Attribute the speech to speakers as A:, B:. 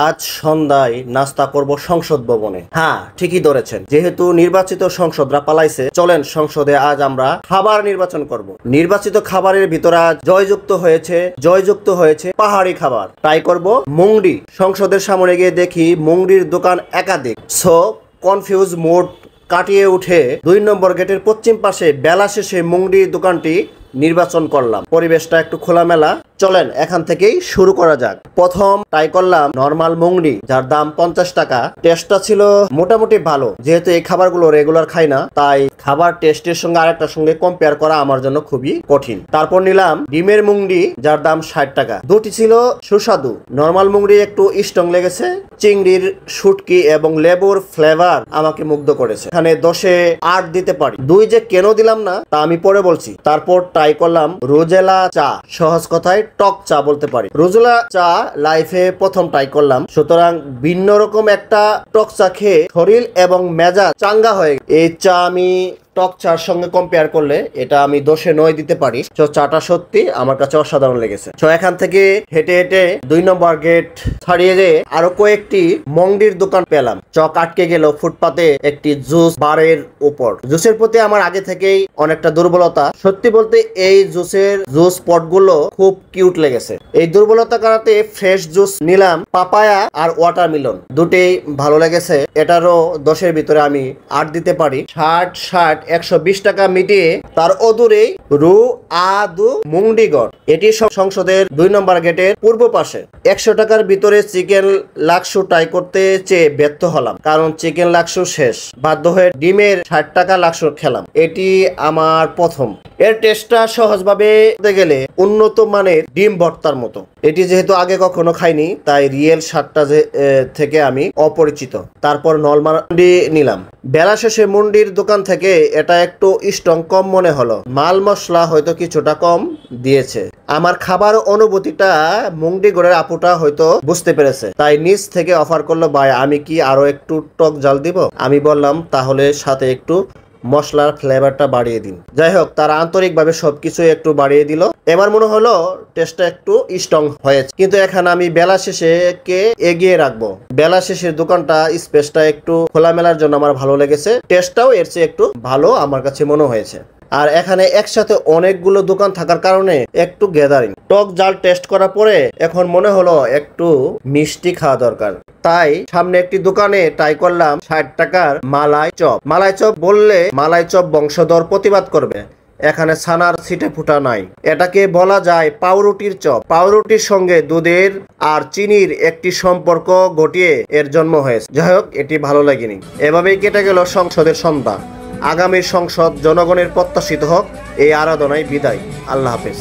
A: আজ সন্ধ্যায় নাস্তা করব সংসদ ভবনে। হ্যাঁ, ঠিকই ধরেছেন, যেহেতু নির্বাচিত সংসদরা পালাইছে, চলেন সংসদে আজ আমরা খাবার নির্বাচন করব। নির্বাচিত খাবারের ভিতরে আজ জয়যুক্ত হয়েছে পাহাড়ি খাবার। ট্রাই করব মুংডি। সংসদের সামনে গিয়ে দেখি মুংডির দোকান একাধিক। সো কনফিউজ মোড কাটিয়ে উঠে 2 নম্বর গেটের পশ্চিম পাশে বেলা শেষে মুংডির দোকানটি নির্বাচন করলাম। পরিবেশটা একটু খোলামেলা। চলেন এখান থেকেই শুরু করা যাক। প্রথম ট্রাই করলাম নরমাল মুংডি, যার দাম 50 টাকা। টেস্টটা ছিল মোটামুটি ভালো। যেহেতু এই খাবারগুলো রেগুলার খাই না, তাই খাবার টেস্টের সঙ্গে আরেকটার সঙ্গে কম্পেয়ার করা আমার জন্য খুবই কঠিন। তারপর নিলাম ডিমের মুংডি, যার দাম 60 টাকা। দুটি ছিল সুস্বাদু। নরমাল মুংডি একটু স্ট্রং লেগেছে। চিংড়ির শুটকি এবং লেবুর ফ্লেভার আমাকে মুগ্ধ করেছে। এখানে 10-এ 8 দিতে পারি। 2 যে কেন দিলাম না তা আমি পরে বলছি। তারপর ট্রাই করলাম রোজেলা চা, সহজ কথায় টক চা বলতে পারি। রোজেলা চা লাইফে প্রথম ট্রাই করলাম, সুতরাং ভিন্ন রকম একটা টক চা খেয়ে শরীর এবং মেজাজ চাঙ্গা হয়ে এই চা আমি টক চার সঙ্গে কম্পেয়ার করলে এটা আমি 10-এ 9 দিতে পারি। তো চাটা সত্যি আমার কাছে অসাধারণ লেগেছে। তো এখান থেকে হেঁটে হেঁটে 2 নম্বর গেট ছাড়িয়ে যেয়ে আরো কয়েকটি মুংডির দোকান পেলাম। চক আটকে গেল ফুটপাতে একটি জুস বারের উপর। জুসের প্রতি আমার আগে থেকেই অনেকটা দুর্বলতা। সত্যি বলতে এই জুস স্পটগুলো খুব কিউট লেগেছে। এই দুর্বলতা কাটাতে ফ্রেশ জুস নিলাম, পাপায়া আর ওয়াটারমেলন। দুটেই ভালো লেগেছে। এটারও 10-এর ভিতরে আমি 8 দিতে পারি। 60 120 টাকা মিটিয়ে তার অদূরে রু আদু মুংডিগড়। এটি সংসদের 2 নম্বর গেটের পূর্ব পাশে। 100 টাকার ভিতরে চিকেন লাক্সু ট্রাই করতে চেয়ে ব্যর্থ হলাম, কারণ চিকেন লাক্সু শেষ। বাধ্য হয়ে ডিমের 60 টাকা লাক্সু খেলাম। এটি আমার প্রথম। এর টেস্টটা সহজভাবে বলতে গেলে উন্নত মানের ডিম ভর্তার মতো। এটি যেহেতু আগে কখনো খাইনি, তাই রিয়েল স্বাদটা থেকে আমি অপরিচিত। তারপর নলমান্ডি নিলাম। বেলা শেষে মুন্ডির দোকান থেকে এটা একটু স্ট্রং কম মনে হলো। মাল মশলা হয়তো কিছুটা কম দিয়েছে। আমার খাবার অনুভূতিটা মুংডিগড়ের আপুটা হয়তো বুঝতে পেরেছে, তাই নিজ থেকে অফার করলো, ভাই আমি কি আরো একটু টক জাল দিব? আমি বললাম তাহলে সাথে একটু মশলার ফ্লেভারটা বাড়িয়ে দিন। যাই হোক, তারা আন্তরিকভাবে সবকিছু একটু বাড়িয়ে দিল। এবার মনে হলো টেস্টটা একটু স্ট্রং হয়েছে, কিন্তু এখানে আমি বেলা শেষে কে এগিয়ে রাখবো। বেলা শেষের দোকানটা স্পেসটা একটু খোলামেলার জন্য আমার ভালো লেগেছে। টেস্টটাও এর চেয়ে একটু ভালো আমার কাছে মনে হয়েছে। আর এখানে একসাথে অনেকগুলো দোকান থাকার কারণে একটু গ্যাদারিং। টক জাল টেস্ট করার পরে এখন মনে হলো একটু মিষ্টি খাওয়া দরকার, তাই সামনে একটি দোকানে ট্রাই করলাম 60 টাকার মালাই চপ। মালাই চপ বললে মালাই চপ বংশধর প্রতিবাদ করবে। এখানে ছানার ছিটে ফুটা নাই। এটাকে বলা যায় পাউরুটির চপ। পাউরুটির সঙ্গে দুধের আর চিনির একটি সম্পর্ক ঘটিয়ে এর জন্ম হয়েছে। যাই হোক, এটি ভালো লাগেনি। এভাবেই কেটে গেল সংসদের সন্ধ্যা। আগামী সংসদ জনগণের প্রত্যাশিত হোক, এই আরাধনায় বিদায়। আল্লাহ হাফেজ।